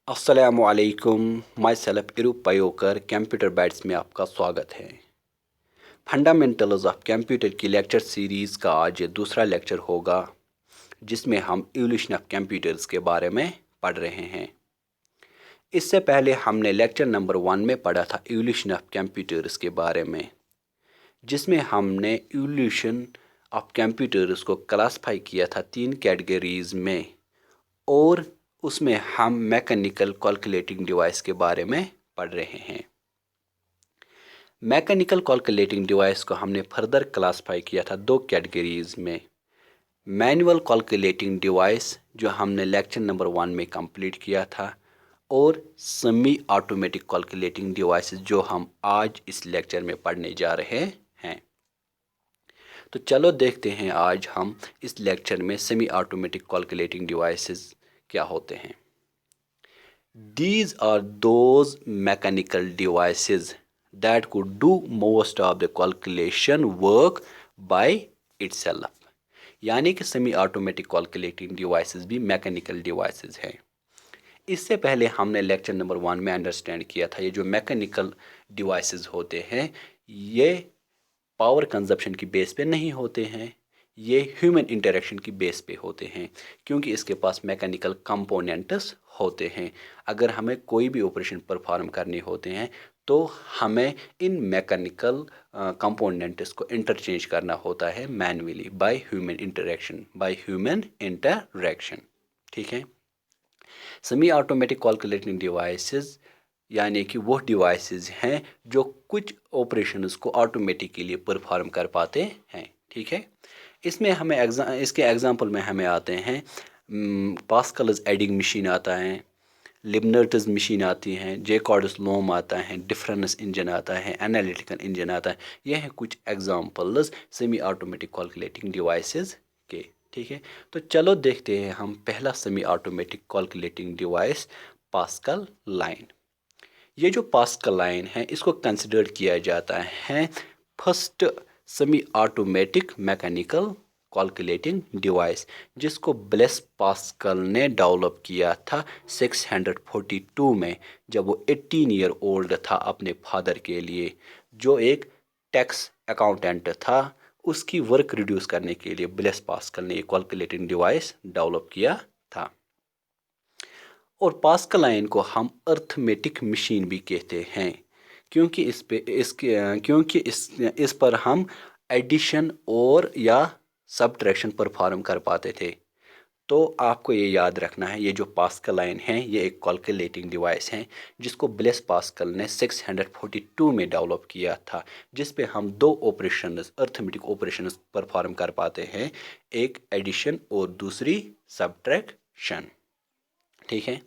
अस्सलामुअलैकुम। My self इरूप पयोकर computer bytes में आपका स्वागत है। फंडामेंटल्स ऑफ कंप्यूटर की लेक्चर सीरीज़ का आज ये दूसरा लेक्चर होगा जिसमें हम इवोल्यूशन ऑफ कंप्यूटर्स के बारे में पढ़ रहे हैं। इससे पहले हमने लेक्चर नंबर 1 में पढ़ा था इवोल्यूशन ऑफ कंप्यूटर्स के बारे में, जिसमें हमने इवोल्यूशन ऑफ कंप्यूटर्स को क्लासिफाई किया था 3 कैटेगरीज में, और उसमें हम मैकेनिकल कैलकुलेटिंग डिवाइस के बारे में पढ़ रहे हैं। मैकेनिकल कैलकुलेटिंग डिवाइस को हमने फर्दर क्लासिफाई किया था 2 कैटेगरीज में। मैनुअल कैलकुलेटिंग डिवाइस जो हमने लेक्चर नंबर 1 में कंप्लीट किया था, और सेमी ऑटोमेटिक कैलकुलेटिंग डिवाइसेस जो हम आज इस लेक्चर में पढ़ने जा रहे हैं। तो चलो देखते हैं आज हम इस लेक्चर में सेमी ऑटोमेटिक कैलकुलेटिंग डिवाइसेस क्या होते हैं। These are those mechanical devices that could do most of the calculation work by itself। यानी कि सेमी ऑटोमेटिक कैलकुलेटिंग डिवाइसेस भी मैकेनिकल डिवाइसेस हैं। इससे पहले हमने लेक्चर नंबर 1 में अंडरस्टैंड किया था ये जो मैकेनिकल डिवाइसेस होते हैं ये पावर कंजप्शन की बेस पे नहीं होते हैं, ये ह्यूमन इंटरेक्शन की बेस पे होते हैं, क्योंकि इसके पास मैकेनिकल कंपोनेंट्स होते हैं। अगर हमें कोई भी ऑपरेशन परफॉर्म करने होते हैं तो हमें इन मैकेनिकल कंपोनेंट्स को इंटरचेंज करना होता है मैन्युअली बाय ह्यूमन इंटरेक्शन। ठीक है। सेमी ऑटोमेटिक कैलकुलेटिंग डिवाइसेस यानी कि वो डिवाइसेस हैं जो कुछ ऑपरेशंस को ऑटोमेटिकली परफॉर्म कर पाते हैं। ठीक है। इसमें हमें इसके एग्जांपल में हमें आते हैं पास्कल्स एडिंग मशीन आता है, लिबनर्ट्स मशीन आती हैं, जैकॉर्ड्स लोम आता है, डिफरेंस इंजन आता है, एनालिटिकल इंजन आता है। यह हैं कुछ examples semi automatic calculating devices के। ठीक है। तो चलो देखते हैं हम पहला semi automatic calculating device pascal line. ये जो पास्कल लाइन है इसको कंसिडर किया जाता है first semi automatic mechanical calculating device, जिसको ब्लेस पास्कल ने डेवलप किया था 642 में, जब वो 18 ईयर ओल्ड था अपने फादर के लिए, जो एक टैक्स अकाउंटेंट था। उसकी वर्क रिड्यूस करने के लिए ब्लेस पास्कल ने एक कैलकुलेटिंग डिवाइस डेवलप किया था। और पास्कल लाइन को हम अर्थमेटिक मशीन भी कहते हैं, क्योंकि इस पर हम एडिशन और या सब्ट्रैक्शन परफॉर्म कर पाते थे। तो आपको ये याद रखना है ये जो पास्कल लाइन है ये एक कैलकुलेटिंग डिवाइस है जिसको ब्लेस पास्कल ने 642 में डेवलप किया था, जिस पे हम 2 ऑपरेशंस अर्थमेटिक ऑपरेशंस परफॉर्म कर पाते हैं, एक एडिशन और दूसरी सब्ट्रैक्शन। ठीक है।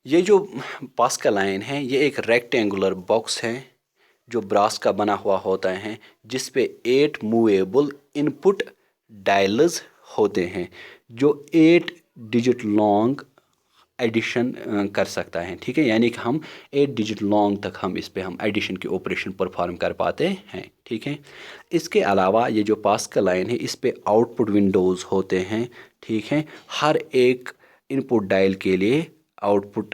ये जो पास्कल लाइन है ये एक रेक्टेंगुलर बॉक्स है जो ब्रास का बना हुआ होता है, जिस पे 8 मूवेबल इनपुट डायल्स होते हैं जो 8 डिजिट लॉन्ग एडिशन कर सकता है। ठीक है। यानी कि हम 8 डिजिट लॉन्ग तक हम इस पे हम एडिशन की ऑपरेशन परफॉर्म कर पाते हैं। ठीक है। इसके अलावा ये जो पास्कल लाइन है इस पे आउटपुट विंडोज़ होते हैं। ठीक है। हर एक इनपुट डायल के लिए आउटपुट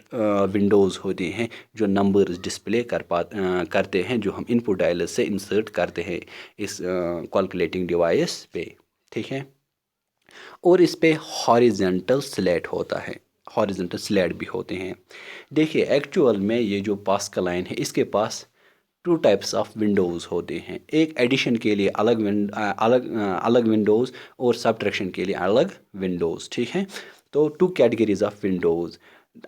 विंडोज़ होती हैं जो नंबर्स डिस्प्ले करते हैं, जो हम इनपुट डायलर से इंसर्ट करते हैं इस कैलकुलेटिंग डिवाइस पे। ठीक है। और इस पे हॉरिजेंटल स्लैट होता है, हॉरिजेंटल स्लैट भी होते हैं। देखिए एक्चुअल में ये जो पास्कल लाइन है इसके पास 2 टाइप्स ऑफ विंडोज़ होते हैं, एक एडिशन के लिए अलग विंडोज़ और सब्ट्रैक्शन के लिए अलग विंडोज़। ठीक है। तो 2 कैटेगरीज ऑफ विंडोज़।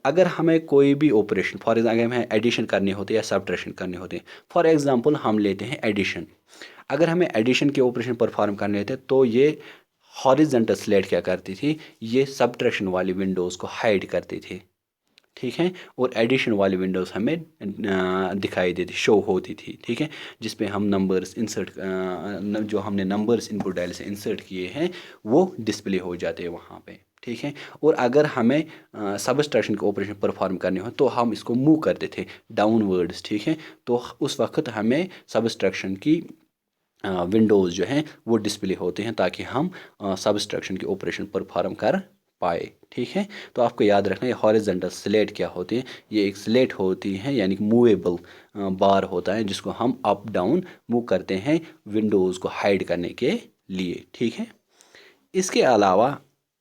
अगर हमें कोई भी ऑपरेशन फॉर एग्जाम्पल हमें एडिशन करनी होती है या सब्ट्रैक्शन करनी होती है, फॉर एग्जांपल हम लेते हैं एडिशन। अगर हमें एडिशन के ऑपरेशन परफॉर्म करने होते तो ये हॉरिजेंटल स्लैट क्या करती थी, ये सब्ट्रैक्शन वाली विंडोज़ को हाइड करती थी। ठीक है। और एडिशन वाली विंडोज़ हमें दिखाई देती शो होती थी। ठीक है। जिसपे हम नंबर्स इंसर्ट जो हमने नंबर्स इनपुट डायल से इंसर्ट किए हैं वो डिस्प्ले हो जाते हैं वहाँ पे। ठीक है। और अगर हमें सब्ट्रैक्शन का ऑपरेशन परफॉर्म करने हो तो हम इसको मूव करते थे डाउनवर्ड्स। ठीक है। तो उस वक्त हमें सब्ट्रैक्शन की विंडोज़ जो हैं वो डिस्प्ले होते हैं ताकि हम सब्ट्रैक्शन की ऑपरेशन परफॉर्म कर पाए। ठीक है, तो आपको याद रखना ये हॉरिजॉन्टल स्लेट क्या होती है। ये एक स्लेट होती है यानी कि मूवेबल बार होता है जिसको हम अप डाउन मूव करते हैं विंडोज़ को हाइड करने के लिए। ठीक है, इसके अलावा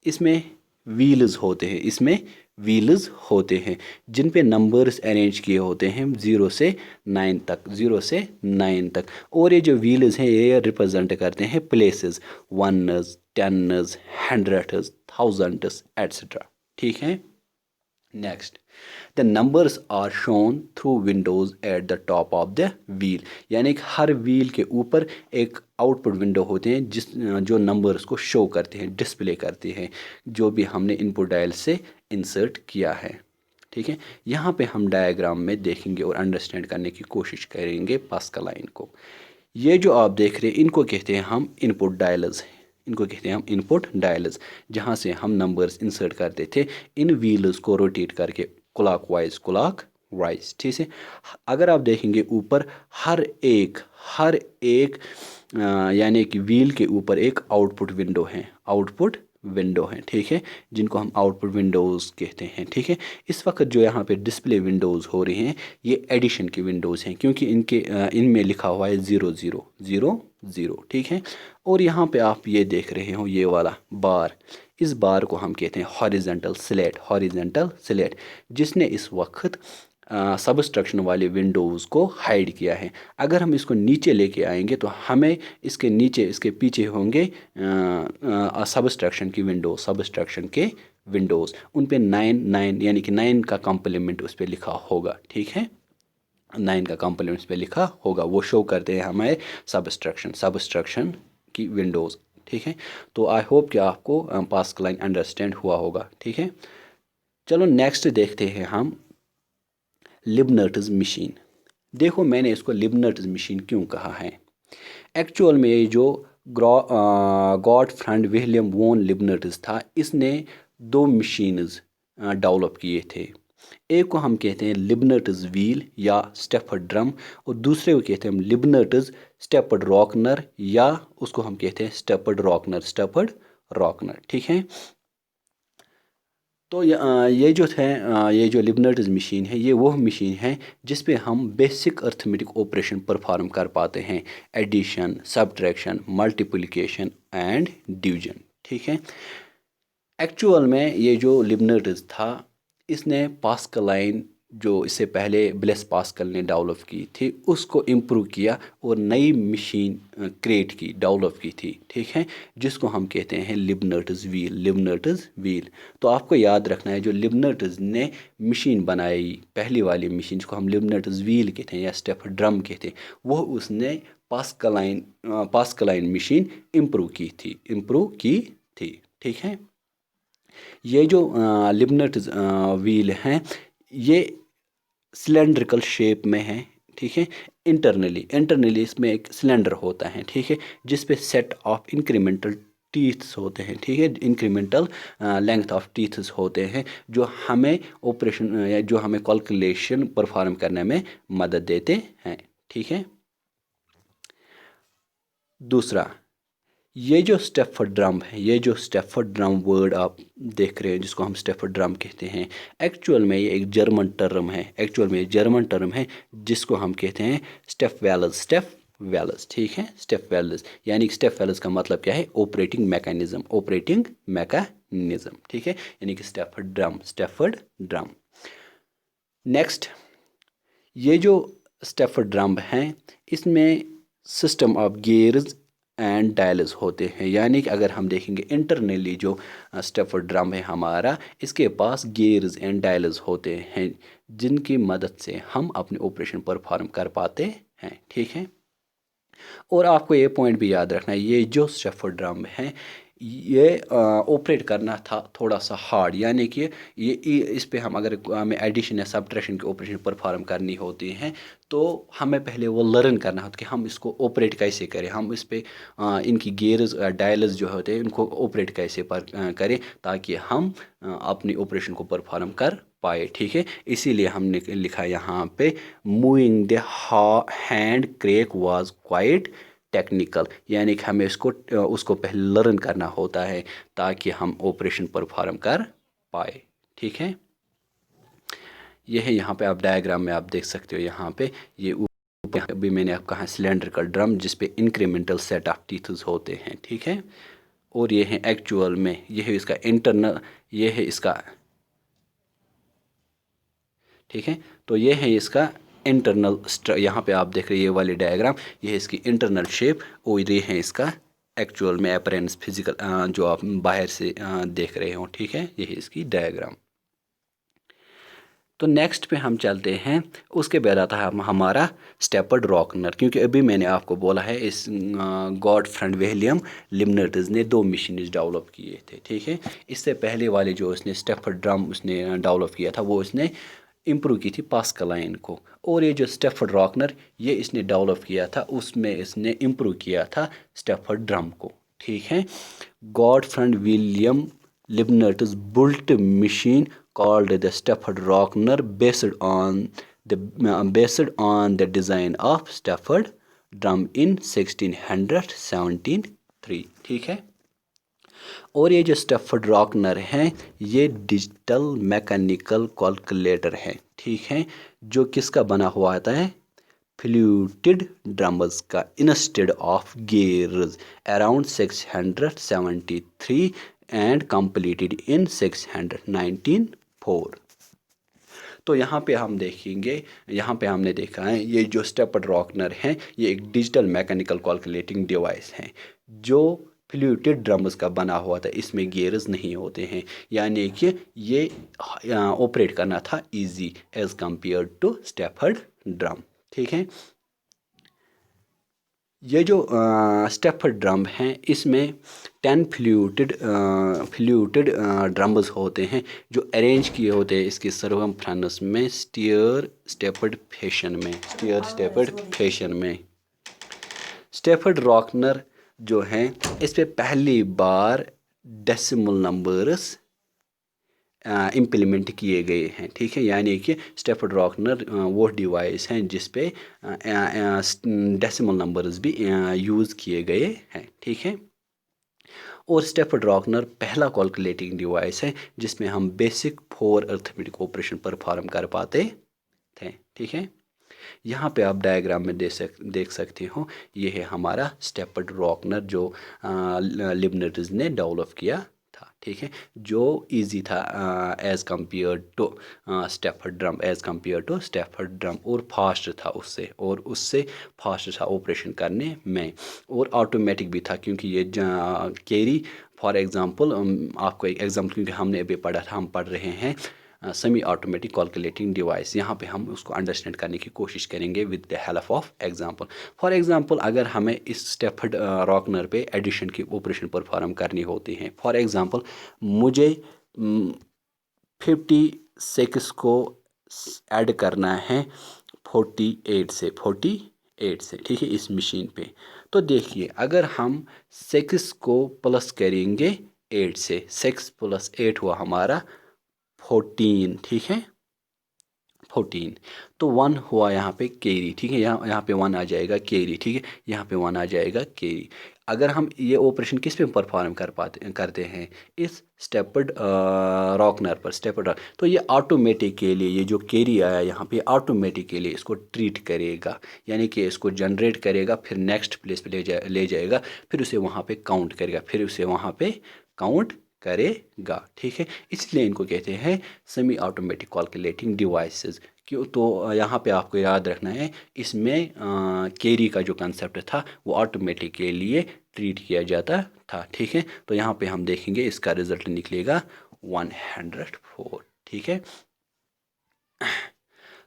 इसमें व्हील्स होते हैं, इसमें व्हील्स होते हैं जिन पे नंबर्स अरेंज किए होते हैं 0 से 9 तक, 0 से 9 तक। और ये जो व्हील्स हैं ये रिप्रेजेंट करते हैं places, ones, tens, hundreds, thousands etcetera. ठीक है, next, the numbers are shown through windows at the top of the wheel, यानी कि हर व्हील के ऊपर एक आउटपुट विंडो होते हैं जो नंबर्स को शो करते हैं, डिस्प्ले करते हैं, जो भी हमने इनपुट डायल से इंसर्ट किया है। ठीक है, यहाँ पे हम डायग्राम में देखेंगे और अंडरस्टैंड करने की कोशिश करेंगे पास्कल लाइन को। ये जो आप देख रहे हैं इनको कहते हैं हम इनपुट डायल्स, इनको कहते हैं हम इनपुट डायल्स, जहाँ से हम नंबर्स इंसर्ट करते थे इन व्हील्स को रोटेट करके क्लॉकवाइज, क्लॉकवाइज। ठीक है, अगर आप देखेंगे ऊपर हर एक यानी कि व्हील के ऊपर एक आउटपुट विंडो है, आउटपुट विंडो है। ठीक है, जिनको हम आउटपुट विंडोज़ कहते हैं। ठीक है, इस वक्त जो यहाँ पे डिस्प्ले विंडोज़ हो रही हैं ये एडिशन की विंडोज़ हैं क्योंकि इनमें लिखा हुआ है 0 0 0 0। ठीक है, और यहाँ पे आप ये देख रहे हो ये वाला बार, इस बार को हम कहते हैं हॉरिजॉन्टल स्लेट, हॉरिजॉन्टल स्लेट, जिसने इस वक्त सबस्ट्रक्शन वाले विंडोज़ को हाइड किया है। अगर हम इसको नीचे लेके आएंगे तो हमें इसके नीचे, इसके पीछे होंगे सबस्ट्रक्शन की विंडो, सबस्ट्रक्शन के विंडोज़, उन पे 9 यानी कि 9 का कॉम्प्लीमेंट उस पर लिखा होगा। ठीक है, 9 का कॉम्प्लीमेंट उस पर लिखा होगा, वो शो करते हैं हमें सबस्ट्रक्शन की विंडोज़। ठीक है, तो आई होप कि आपको पास्कल लाइन अंडरस्टैंड हुआ होगा। ठीक है, चलो नेक्स्ट देखते हैं हम लिबनर्ट्स मशीन। देखो मैंने इसको लिबनर्ट्स मशीन क्यों कहा है। एक्चुअल में ये जो गॉटफ्राइड विलियम वॉन लिबनर्ट्स था, इसने 2 मशीन्स डेवलप किए थे। एक को हम कहते हैं लिबनर्ट्स व्हील या स्टेफर्ड ड्रम, और दूसरे को कहते हैं हम लिबनर्ट्स स्टेपर्ड रॉकनर, या उसको हम कहते हैं स्टेपर्ड रॉकनर, स्टेपर्ड रॉकनर। ठीक है, तो ये जो है ये जो लिबनर्ट्स मशीन है ये वो मशीन है जिस पे हम बेसिक अर्थमेटिक ऑपरेशन परफॉर्म कर पाते हैं, addition, subtraction, multiplication and division. ठीक है, एक्चुअल में ये जो लिबनर्ट्स था इसने पास्कल लाइन जो इससे पहले ब्लेस पास्कल ने डेवलप की थी उसको इम्प्रूव किया और नई मशीन क्रिएट की, डेवलप की थी। ठीक है, जिसको हम कहते हैं लिबनर्ट्स व्हील, लिबनर्ट्स व्हील। तो आपको याद रखना है जो लिबनर्ट्स ने मशीन बनाई, पहली वाली मशीन जिसको हम लिबनर्ट्स व्हील कहते हैं या स्टेफर्ड ड्रम कहते हैं, वो उसने पास्कल लाइन मशीन इम्प्रूव की थी। ठीक है, ये जो लिबनर्ट्स व्हील हैं ये सिलेंड्रिकल शेप में है। ठीक है, इंटरनली इसमें एक सिलेंडर होता है। ठीक है, जिस पे सेट ऑफ इंक्रीमेंटल टीथ्स होते हैं। ठीक है, इंक्रीमेंटल लेंथ ऑफ टीथ्स होते हैं जो हमें ऑपरेशन या जो हमें कैलकुलेशन परफॉर्म करने में मदद देते हैं। ठीक है, दूसरा ये जो स्टेफर्ड ड्रम है, ये जो स्टेफर्ड ड्रम वर्ड आप देख रहे हैं जिसको हम स्टेफर्ड ड्रम कहते हैं, एक्चुअल में ये एक जर्मन टर्म है, जिसको हम कहते हैं स्टेफ वेलस। ठीक है, स्टेफ वेलस यानी स्टेफ वेलस का मतलब क्या है, ऑपरेटिंग मैकेनिज्म। ठीक है, यानी कि स्टेफर्ड ड्रम। नेक्स्ट, ये जो स्टेफर्ड ड्रम है इसमें system of gears and dials होते हैं, यानी कि अगर हम देखेंगे इंटरनली जो स्टेफर्ड ड्रम है हमारा, इसके पास गियर्स एंड डायल्स होते हैं जिनकी मदद से हम अपने ऑपरेशन परफॉर्म कर पाते हैं। ठीक है, और आपको ये पॉइंट भी याद रखना है ये जो स्टेफर्ड ड्रम है ये ऑपरेट करना था थोड़ा सा हार्ड, यानी कि ये इस पे हम अगर हमें एडिशन या सब्ट्रैक्शन की ऑपरेशन परफॉर्म करनी होती हैं तो हमें पहले वो लर्न करना होता है कि हम इसको ऑपरेट कैसे करें, हम इस पे इनकी गियर्स डायल्स जो होते हैं इनको ऑपरेट कैसे करें ताकि हम अपनी ऑपरेशन को परफॉर्म कर पाए। ठीक है, इसीलिए हमने लिखा यहाँ पे moving the hand crack was quite technical, यानी कि हमें उसको पहले लर्न करना होता है ताकि हम ऑपरेशन परफॉर्म कर पाए। ठीक है, ये है यहाँ पे आप डायग्राम में आप देख सकते हो। यहाँ पे ये अभी मैंने आपको कहा सिलेंड्रिकल ड्रम जिस पे इंक्रीमेंटल सेट ऑफ टीथ्स होते हैं। ठीक है, और ये है एक्चुअल में, ये है इसका इंटरनल, ये है इसका, ठीक है, तो ये है इसका इंटरनल, यहाँ पे आप देख रहे हैं ये वाली डायग्राम, ये है इसकी इंटरनल शेप और ये है इसका एक्चुअल में अपीयरेंस फिजिकल, जो आप बाहर से देख रहे हो। ठीक है, ये है इसकी डायग्राम। तो नेक्स्ट पे हम चलते हैं, उसके बाद आता है हमारा स्टेपर्ड रॉकनर, क्योंकि अभी मैंने आपको बोला है इस गॉडफ्रेड विलियम लिबनिट्ज़ ने 2 मशीन्स डेवलप किए थे। ठीक है, इससे पहले वाले जो उसने स्टेपर्ड ड्रम उसने डेवलप किया था वो उसने इम्प्रूव की थी पास्कलाइन को, और ये जो स्टेपर्ड रॉकनर ये इसने डेवलप किया था उसमें इसने इम्प्रूव किया था स्टेपर्ड ड्रम को। ठीक है, गॉडफ्रेड William Leibniz built a machine called the Stafford Rockner based on the design of Stafford drum in 1673। ठीक है, और ये जो स्टैफर्ड रॉकनर है ये डिजिटल मैकेनिकल कैलकुलेटर है। ठीक है, जो किसका बना हुआ आता है, फ्लूटेड ड्रम्स का, instead of gears, around 673 and completed in 694। तो यहाँ पे हम देखेंगे, यहाँ पे हमने देखा है ये जो स्टेपर्ड रॉकनर है ये एक डिजिटल मैकेनिकल कैलकुलेटिंग डिवाइस है जो फ्लूटेड ड्रम्स का बना हुआ था, इसमें गियर्स नहीं होते हैं, यानी कि ये ऑपरेट करना था easy as compare to stepped drum. ठीक है, ये जो स्टेपर्ड ड्रम है इसमें 10 फ्लूटेड ड्रम्स होते हैं जो अरेंज किए होते हैं इसकी सर्कमफ्रेंस में स्टेपर्ड फैशन में। स्टेपर्ड रॉकनर जो है इस पे पहली बार डेसिमल नंबर्स इम्प्लीमेंट किए गए हैं। ठीक है, यानी कि स्टेपर्ड रॉकनर वो डिवाइस हैं जिस पे डेसिमल नंबर्स भी यूज़ किए गए हैं। ठीक है, और स्टेपर्ड रॉकनर पहला कैलकुलेटिंग डिवाइस है जिसमें हम बेसिक 4 अर्थमेटिक ऑपरेशन परफॉर्म कर पाते थे। ठीक है, यहाँ पे आप डायग्राम में देख सकते हो, ये है हमारा स्टेपर्ड रॉकनर जो लिबनिट्ज़ ने डेवलप किया था। ठीक है, जो इजी था as compare to stepped drum, और फास्ट था उससे, और उससे फास्ट था ऑपरेशन करने में, और ऑटोमेटिक भी था क्योंकि ये कैरी, फॉर एग्जांपल आपको एक एग्जांपल, क्योंकि हमने अभी पढ़ा था, हम पढ़ रहे हैं सेमी ऑटोमेटिक कैलकुलेटिंग डिवाइस, यहाँ पे हम उसको अंडरस्टैंड करने की कोशिश करेंगे with the help of example. For example अगर हमें इस स्टेपर्ड रॉकनर पे एडिशन की ऑपरेशन परफॉर्म करनी होती है, फॉर एग्जांपल मुझे 56 को ऐड करना है 48 से, ठीक है, इस मशीन पे। तो देखिए अगर हम 6 को प्लस करेंगे 8 से, 6 + 8 हुआ हमारा 14। ठीक है, 14, तो 1 हुआ यहाँ पे कैरी। ठीक है, यहाँ पे 1 आ जाएगा कैरी। ठीक है, यहाँ पे 1 आ जाएगा कैरी। अगर हम ये ऑपरेशन किस पे परफॉर्म करते हैं, इस स्टेपर्ड रॉकनर पर, तो ये ऑटोमेटिकली ये जो कैरी आया यहाँ पे ऑटोमेटिकली इसको ट्रीट करेगा, यानी कि इसको जनरेट करेगा, फिर नेक्स्ट प्लेस पे ले जाएगा, फिर उसे वहाँ पे काउंट करेगा। ठीक है, इसलिए इनको कहते हैं सेमी ऑटोमेटिक कैलकुलेटिंग डिवाइसेस। क्यों, तो यहाँ पे आपको याद रखना है इसमें कैरी का जो कंसेप्ट था वो ऑटोमेटिक के लिए ट्रीट किया जाता था। ठीक है, तो यहाँ पे हम देखेंगे इसका रिजल्ट निकलेगा 104। ठीक है,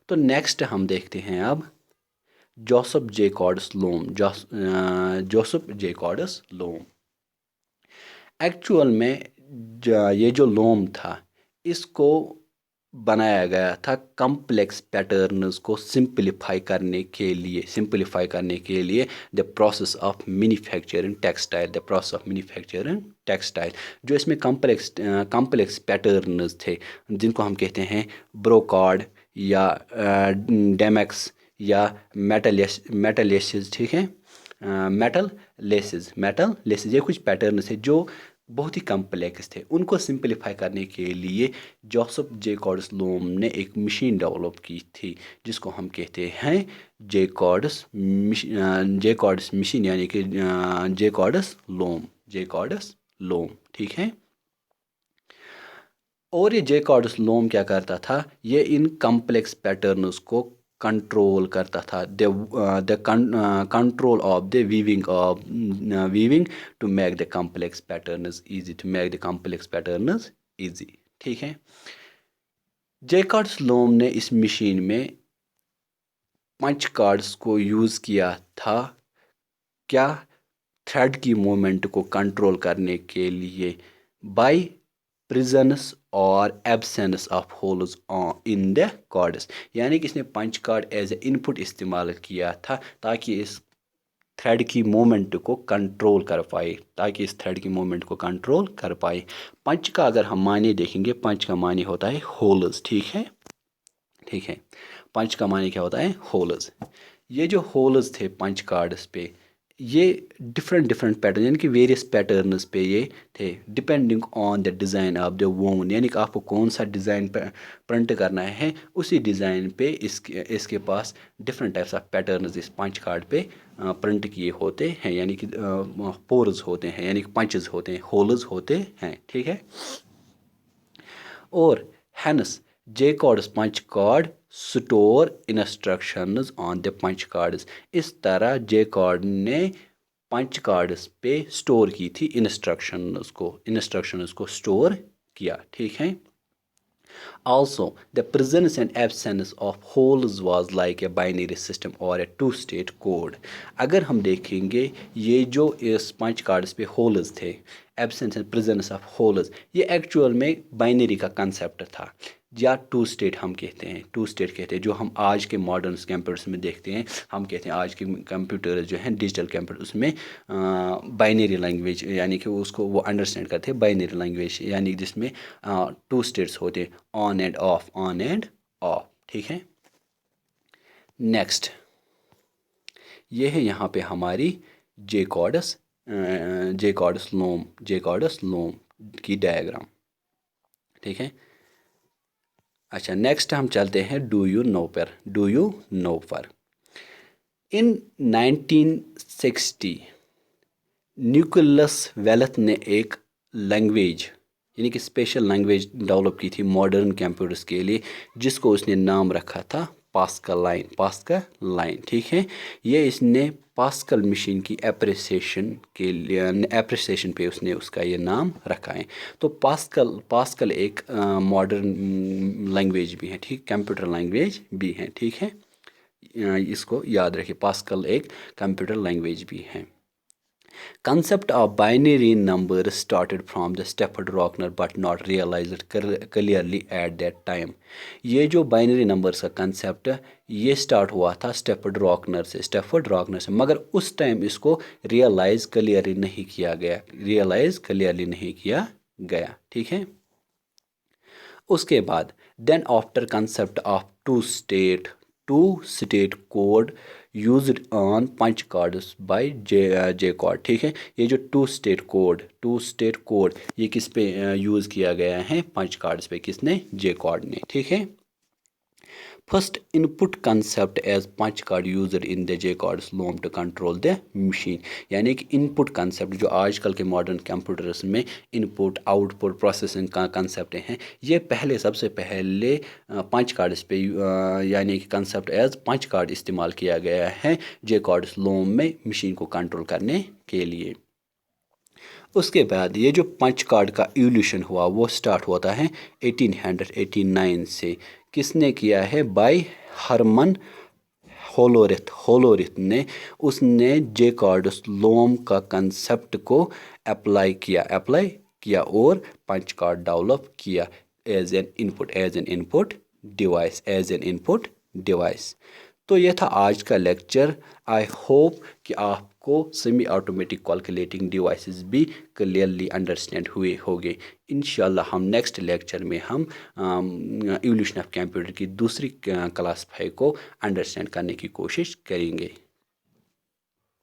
तो नेक्स्ट हम देखते हैं अब जोसेफ जैकॉर्ड्स लोम। एक्चुअल में ये जो लोम था इसको बनाया गया था कम्प्लेक्स पैटर्न्स को सिंप्लीफाई करने के लिए the process of manufacturing textile, जो इसमें कम्प्लेक्स पैटर्न्स थे जिनको हम कहते हैं ब्रोकार्ड या डेमेक्स या मेटलेसिस। ठीक है, मेटल लेसेस ये कुछ पैटर्न्स है जो बहुत ही कम्प्लेक्स थे। उनको सिंपलीफाई करने के लिए जोसेफ जैकॉर्ड्स लोम ने एक मशीन डेवलप की थी जिसको हम कहते हैं जैकॉर्ड्स मशीन यानी कि जैकॉर्ड्स लोम ठीक है। और ये जैकॉर्ड्स लोम क्या करता था, ये इन कम्प्लेक्स पैटर्न्स को कंट्रोल करता था। The control of the weaving to make the complex patterns easy ठीक है। जैकॉर्ड्स लोम ने इस मशीन में पंच कार्ड्स को यूज़ किया था क्या, थ्रेड की मूवमेंट को कंट्रोल करने के लिए बाय प्रेजेंस और absence of holes in the cards, यानी कि इसने punch card as a input इस्तेमाल किया था ताकि इस थ्रेड की मूवमेंट को कंट्रोल कर पाए। पंच का अगर हम मायने देखेंगे, पंच का मायने होता है होल्स ठीक है। पंच का मायने क्या होता है, होल्स। ये जो होल्स थे पंच कार्ड्स पे, ये डिफरेंट पैटर्न यानी कि वेरियस पैटर्न्स पे ये थे depending on the design of the वोन, यानी कि आपको कौन सा डिज़ाइन प्रिंट करना है उसी डिज़ाइन पे इसके पास डिफरेंट टाइप्स ऑफ पैटर्न्स इस पंच कार्ड पे प्रिंट किए होते हैं, यानी कि पोर्स होते हैं, यानी कि पंचेस होते हैं, होल्स होते हैं ठीक है। और hence Jacquard's punch card store instructions on the punch cards, इस तरह जैकॉर्ड ने पंच कार्ड्स पे स्टोर की थी इंस्ट्रक्शंस को स्टोर किया ठीक है। Also, the presence and absence of holes was like a binary system or a two-state code. अगर हम देखेंगे ये जो इस पंच कार्ड्स पे होल्स थे, absence and presence of holes, ये एक्चुअल में बाइनरी का कंसेप्ट था या टू स्टेट कहते हैं जो हम आज के मॉडर्न कंप्यूटर्स में देखते हैं। हम कहते हैं आज के कंप्यूटर जो हैं डिजिटल कंप्यूटर, उसमें बाइनरी लैंग्वेज यानी कि उसको वो अंडरस्टैंड करते हैं बाइनरी लैंग्वेज, यानी जिसमें टू स्टेट्स होते हैं ऑन एंड ऑफ ठीक है। नेक्स्ट ये है यहाँ पे हमारी जैकॉर्ड्स लोम की डायग्राम ठीक है। अच्छा, नेक्स्ट हम चलते हैं डू यू नो पर। इन 1960 निकोलस वेल्थ ने एक लैंग्वेज यानी कि स्पेशल लैंग्वेज डेवलप की थी मॉडर्न कंप्यूटर्स के लिए, जिसको उसने नाम रखा था पास्कल लाइन ठीक है। ये इसने पास्कल मशीन की एप्रिसिएशन पे उसने उसका ये नाम रखा है। तो पास्कल एक मॉडर्न लैंग्वेज भी है ठीक, कंप्यूटर लैंग्वेज भी है ठीक है। इसको याद रखिए, पास्कल एक कंप्यूटर लैंग्वेज भी है। Concept of binary numbers started from the Stafford Rockner but not realized clearly at that time. ये जो बाइनरी नंबर्स का कंसेप्ट ये स्टार्ट हुआ था स्टेफर्ड रॉकनर से, मगर उस टाइम इसको रियलाइज क्लियरली नहीं किया गया ठीक है। उसके बाद then after concept of two state code used on punch cards by Jacquard ठीक है। ये जो टू स्टेट कोड ये किस पे यूज़ किया गया है, पंच कार्ड्स पे, किसने, जैकॉर्ड ने ठीक है। First input concept as punch card user in the Jacquard's loom to control the machine, यानी कि इनपुट कंसेप्ट जो आजकल के मॉडर्न कंप्यूटर्स में इनपुट आउटपुट प्रोसेसिंग का कंसेप्ट हैं, ये सबसे पहले पंच कार्ड्स पे यानी कि कंसेप्ट एज पंच कार्ड इस्तेमाल किया गया है जैकॉर्ड्स लोम में मशीन को कंट्रोल करने के लिए। उसके बाद ये जो पंच कार्ड का इवोल्यूशन हुआ वो स्टार्ट होता है 1889 से। किसने किया है, बाय हरमन होलोरिथ ने। उसने जैकॉर्ड्स लोम का कंसेप्ट को अप्लाई किया और पंच कार्ड डेवलप किया एज एन इनपुट डिवाइस। तो यह था आज का लेक्चर। आई होप कि आपको सेमी ऑटोमेटिक कैलकुलेटिंग डिवाइसेस भी क्लियरली अंडरस्टैंड हुए होंगे। इंशाल्लाह हम नेक्स्ट लेक्चर में हम इवोल्यूशन ऑफ कंप्यूटर की दूसरी क्लास 5 को अंडरस्टैंड करने की कोशिश करेंगे।